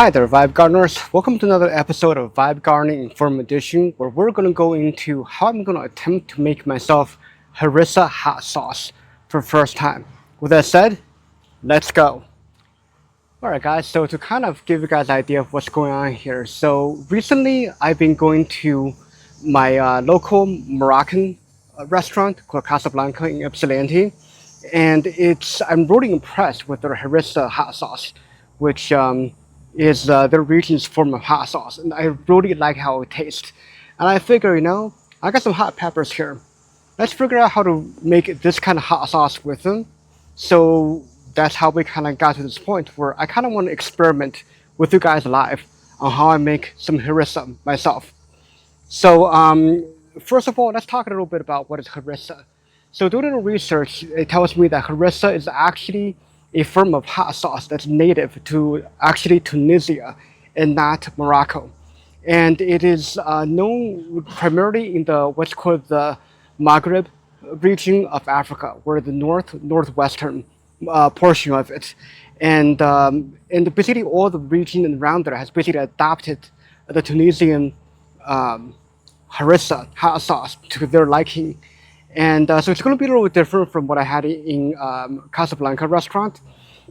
Hi there, Vibe Gardeners. Welcome to another episode of Vibe Gardening Inform Edition, where we're going to go into how I'm going to attempt to make myself Harissa hot sauce for the first time. With that said, let's go. Alright guys, so to kind of give you guys an idea of what's going on here. So recently I've been going to my local Moroccan restaurant called Casablanca in Ypsilanti, and I'm really impressed with their Harissa hot sauce, which is their region's form of hot sauce, and I really like how it tastes. And I figure, I got some hot peppers here. Let's figure out how to make this kind of hot sauce with them. So that's how we kind of got to this point where I kind of want to experiment with you guys live on how I make some harissa myself. So first of all, let's talk a little bit about what is harissa. So doing the research, it tells me that harissa is actually a form of hot sauce that's native to actually Tunisia and not Morocco. And it is known primarily in the what's called the Maghreb region of Africa, where the northwestern portion of it, and basically all the region around there has basically adopted the Tunisian harissa hot sauce to their liking. And so it's going to be a little bit different from what I had in Casablanca restaurant.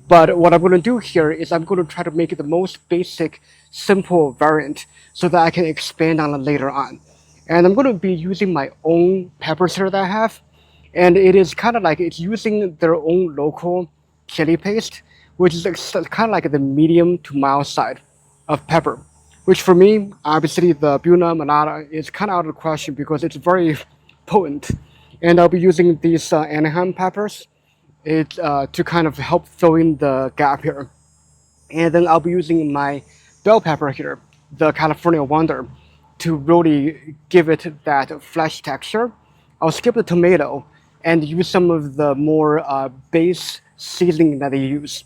But what I'm going to do here is I'm going to try to make it the most basic, simple variant so that I can expand on it later on. And I'm going to be using my own peppers here that I have. And it is kind of like it's using their own local chili paste, which is kind of like the medium to mild side of pepper. Which for me, obviously the Buena Mulata is kind of out of the question because it's very potent. And I'll be using these Anaheim peppers to kind of help fill in the gap here. And then I'll be using my bell pepper here, the California Wonder, to really give it that flesh texture. I'll skip the tomato and use some of the more base seasoning that they use.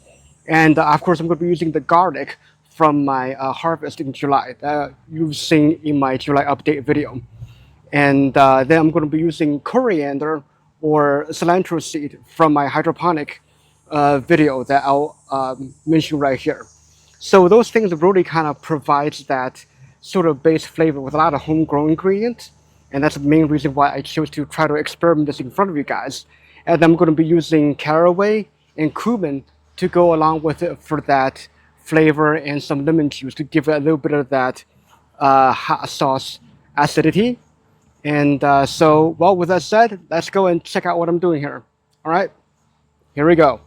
And of course, I'm going to be using the garlic from my harvest in July that you've seen in my July update video. And then I'm going to be using coriander or cilantro seed from my hydroponic video that I'll mention right here. So those things really kind of provides that sort of base flavor with a lot of homegrown ingredients. And that's the main reason why I chose to try to experiment this in front of you guys. And I'm going to be using caraway and cumin to go along with it for that flavor, and some lemon juice to give it a little bit of that hot sauce acidity. And so, well, with that said, let's go and check out what I'm doing here. All right, here we go.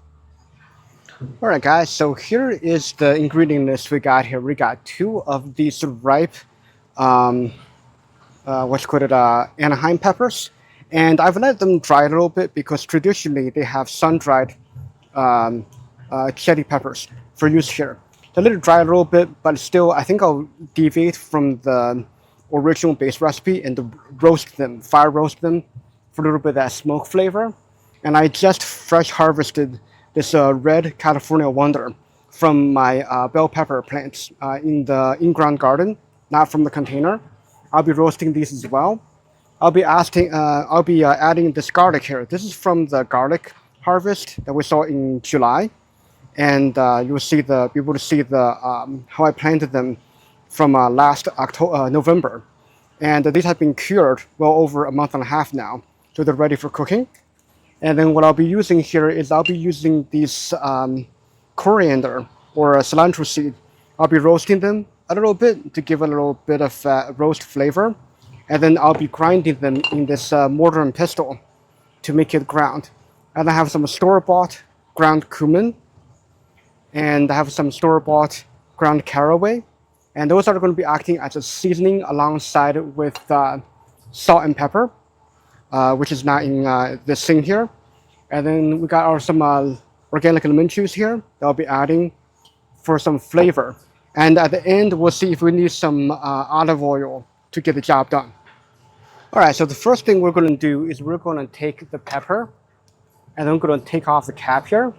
All right, guys, so here is the ingredient list we got here. We got 2 of these ripe, Anaheim peppers. And I've let them dry a little bit because traditionally they have sun-dried chili peppers for use here. They let it dry a little bit, but still, I think I'll deviate from the original base recipe and fire roast them for a little bit of that smoke flavor. And I just fresh harvested this red California Wonder from my bell pepper plants in the in-ground garden, not from the container. I'll be roasting these as well. I'll be adding this garlic here. This is from the garlic harvest that we saw in July, and you'll be able to see the how I planted them from last November. And these have been cured well over a month and a half now, so they're ready for cooking. And then what I'll be using here is I'll be using these coriander or cilantro seed. I'll be roasting them a little bit to give a little bit of roast flavor. And then I'll be grinding them in this mortar and pestle to make it ground. And I have some store-bought ground cumin, and I have some store-bought ground caraway. And those are going to be acting as a seasoning alongside with salt and pepper, which is not in this thing here. And then we got some organic lemon juice here that I'll be adding for some flavor. And at the end, we'll see if we need some olive oil to get the job done. All right, so the first thing we're going to do is we're going to take the pepper, and then we're going to take off the cap here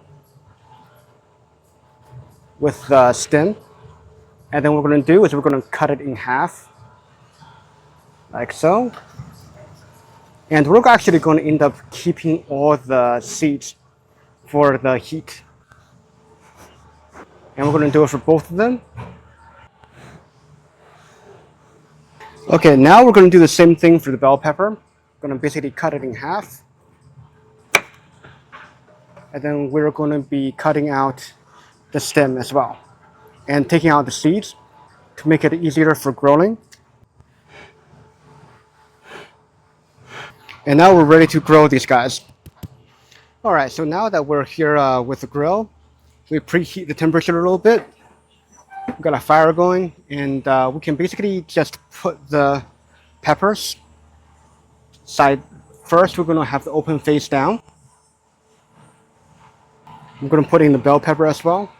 with the stem. And then what we're going to do is we're going to cut it in half, like so. And we're actually going to end up keeping all the seeds for the heat. And we're going to do it for both of them. Okay, now we're going to do the same thing for the bell pepper. Going to basically cut it in half. And then we're going to be cutting out the stem as well. And taking out the seeds to make it easier for growing. And now we're ready to grow these guys. Alright, so now that we're here with the grill, we preheat the temperature a little bit. We've got a fire going, and we can basically just put the peppers side first. We're going to have the open face down. I'm going to put in the bell pepper as well.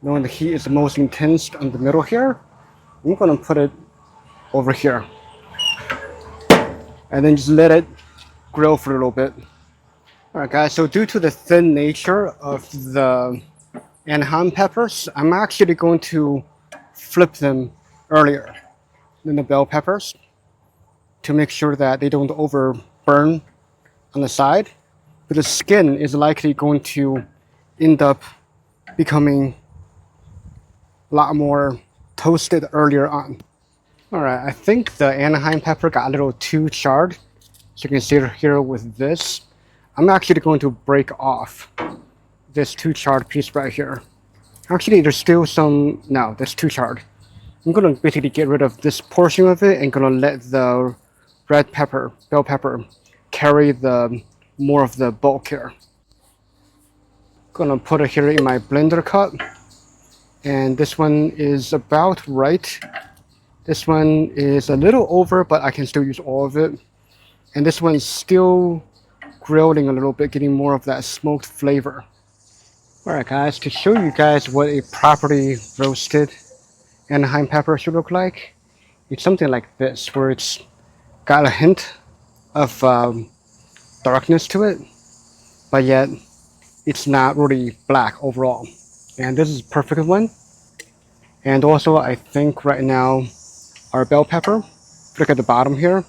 Knowing the heat is the most intense on the middle here, I'm going to put it over here. And then just let it grill for a little bit. Alright guys, so due to the thin nature of the Anaheim peppers, I'm actually going to flip them earlier than the bell peppers to make sure that they don't over burn on the side. But the skin is likely going to end up becoming a lot more toasted earlier on. Alright, I think the Anaheim pepper got a little too charred. So you can see it here with this. I'm actually going to break off this too charred piece right here. Actually, there's still some, no, that's too charred. I'm going to basically get rid of this portion of it and going to let the red pepper, bell pepper, carry the more of the bulk here. Gonna put it here in my blender cup. And this one is about right. This one is a little over, but I can still use all of it. And this one is still grilling a little bit, getting more of that smoked flavor. Alright guys, to show you guys what a properly roasted Anaheim pepper should look like, it's something like this, where it's got a hint of darkness to it, but yet it's not really black overall. And this is a perfect one. And also I think right now our bell pepper, look at the bottom here,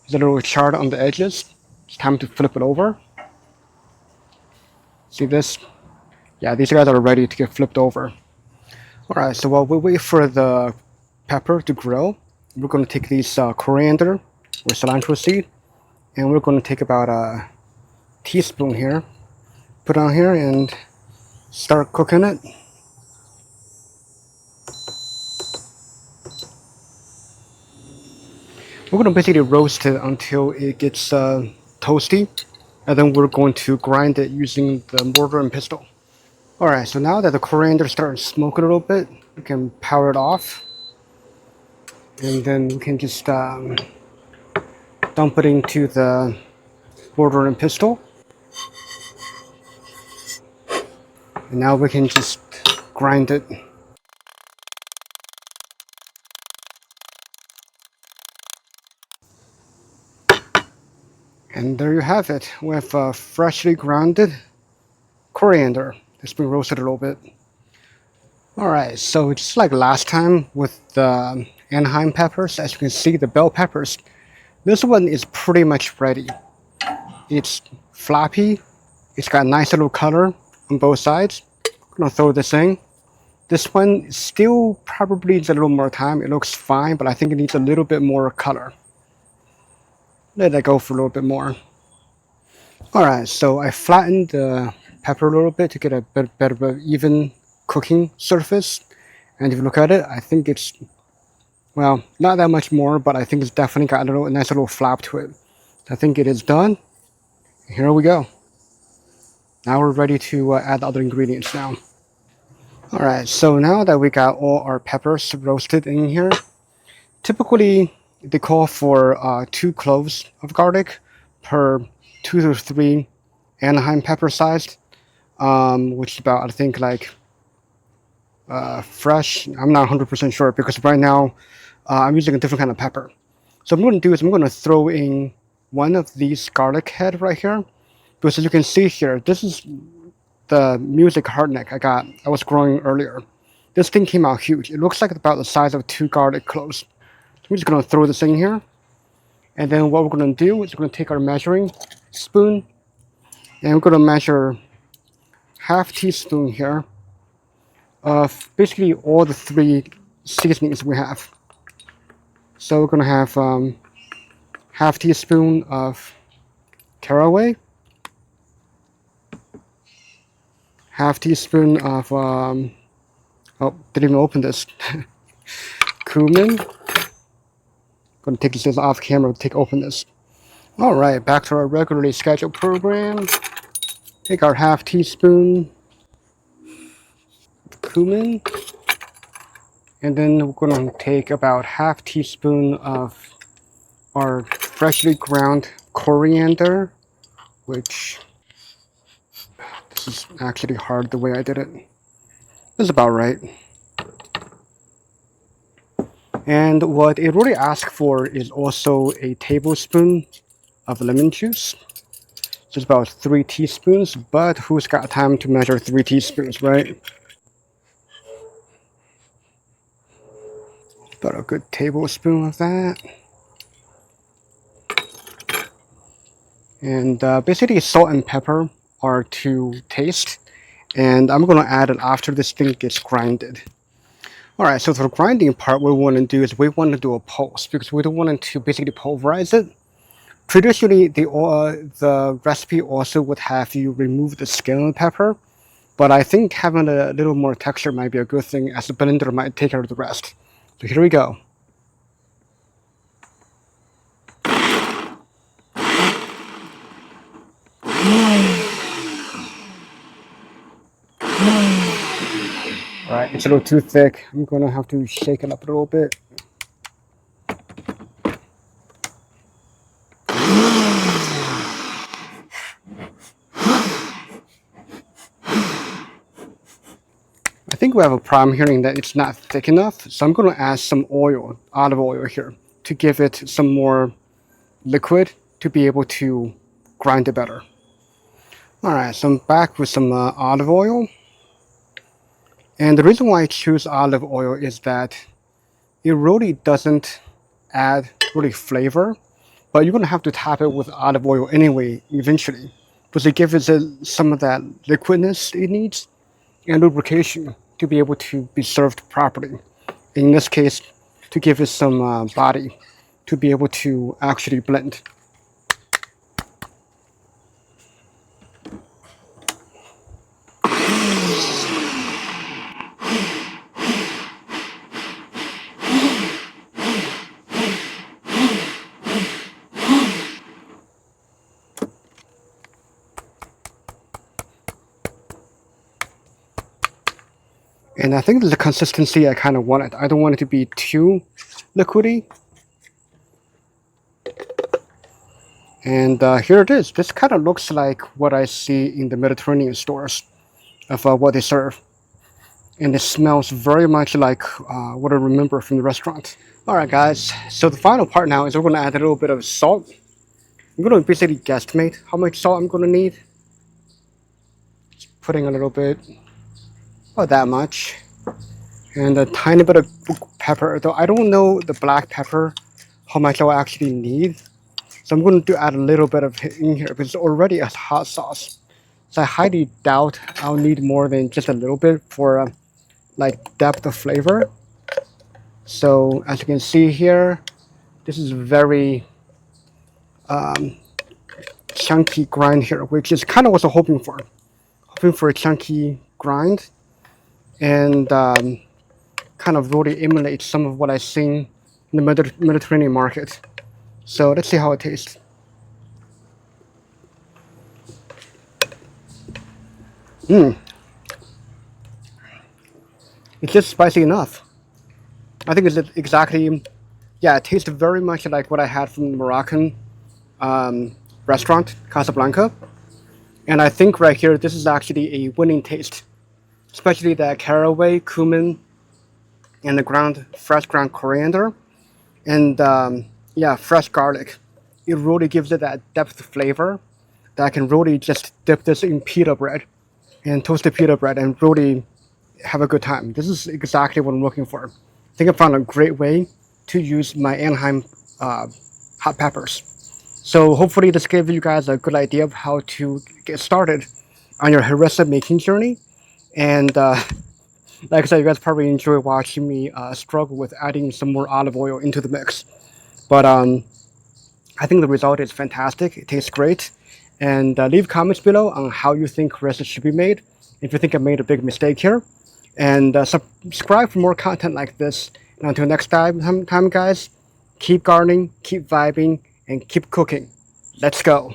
is a little charred on the edges. It's time to flip it over. See this? Yeah, these guys are ready to get flipped over. Alright, so while we wait for the pepper to grill, we're going to take these coriander or cilantro seed, and we're going to take about a teaspoon here, put on here, and start cooking it. We're going to basically roast it until it gets toasty, and then we're going to grind it using the mortar and pestle. Alright, so now that the coriander starts smoking a little bit, we can power it off, and then we can just dump it into the mortar and pestle. And now we can just grind it. And there you have it. We have freshly grounded coriander that's been roasted a little bit. Alright, so just like last time with the Anaheim peppers, as you can see, the bell peppers, this one is pretty much ready. It's floppy, it's got a nice little color on both sides. I'm gonna throw this in. This one still probably needs a little more time. It looks fine, but I think it needs a little bit more color. Let that go for a little bit more. Alright, so I flattened the pepper a little bit to get a bit better of an even cooking surface. And if you look at it, I think it's, well, not that much more, but I think it's definitely got a nice little flap to it. I think it is done. Here we go. Now we're ready to add the other ingredients now. Alright, so now that we got all our peppers roasted in here, typically they call for 2 cloves of garlic per 2 to 3 Anaheim pepper sized, which is about, I think, like fresh. I'm not 100% sure because right now I'm using a different kind of pepper. So what I'm going to do is I'm going to throw in one of these garlic head right here, because as you can see here, this is the music hardneck I was growing earlier. This thing came out huge. It looks like about the size of 2 garlic cloves. So I'm just going to throw this in here. And then what we're going to do is we're going to take our measuring spoon and we're going to measure half teaspoon here of basically all the 3 seasonings we have. So we're gonna have half teaspoon of caraway, half teaspoon of oh, didn't even open this. Cumin. Gonna take this off camera to open this. All right, back to our regularly scheduled program. Take our half teaspoon of cumin, and then we're gonna take about half teaspoon of our freshly ground coriander, which this is actually hard the way I did it. That's about right. And what it really asks for is also a tablespoon of lemon juice. So it's about 3 teaspoons, but who's got time to measure 3 teaspoons, right? About a good tablespoon of that. And basically salt and pepper are to taste. And I'm gonna add it after this thing gets grinded. All right, so for the grinding part, what we want to do is we want to do a pulse because we don't want to basically pulverize it. Traditionally, the recipe also would have you remove the skin of the pepper, but I think having a little more texture might be a good thing, as the blender might take care of the rest. So here we go. All right, it's a little too thick. I'm gonna have to shake it up a little bit. I think we have a problem hearing that it's not thick enough, so I'm gonna add some oil, olive oil here, to give it some more liquid to be able to grind it better. All right, so I'm back with some olive oil. And the reason why I choose olive oil is that it really doesn't add really flavor, but you're gonna have to top it with olive oil anyway, eventually, because it gives it some of that liquidness it needs and lubrication to be able to be served properly. In this case, to give it some body to be able to actually blend. And I think this is the consistency I kind of want it. I don't want it to be too liquidy. And here it is. This kind of looks like what I see in the Mediterranean stores of what they serve. And it smells very much like what I remember from the restaurant. All right, guys. So the final part now is we're going to add a little bit of salt. I'm going to basically guesstimate how much salt I'm going to need. Just putting a little bit. About that much, and a tiny bit of pepper, though I don't know the black pepper how much I'll actually need, so I'm going to add a little bit of it in here because it's already a hot sauce, so I highly doubt I'll need more than just a little bit for like depth of flavor. So as you can see here, this is very chunky grind here, which is kind of what I'm hoping for a chunky grind. And kind of really emulate some of what I've seen in the Mediterranean market. So let's see how it tastes. It's just spicy enough. I think it's exactly, yeah, it tastes very much like what I had from the Moroccan restaurant, Casablanca. And I think right here, this is actually a winning taste. Especially the caraway, cumin, and the fresh ground coriander, and yeah, fresh garlic. It really gives it that depth of flavor that I can really just dip this in pita bread and toasted pita bread and really have a good time. This is exactly what I'm looking for. I think I found a great way to use my Anaheim hot peppers. So hopefully this gave you guys a good idea of how to get started on your harissa making journey. And Like I said, you guys probably enjoy watching me struggle with adding some more olive oil into the mix. But I think the result is fantastic. It tastes great. And leave comments below on how you think harissa should be made. If you think I made a big mistake here. And subscribe for more content like this. And until next time, guys, keep gardening, keep vibing, and keep cooking. Let's go.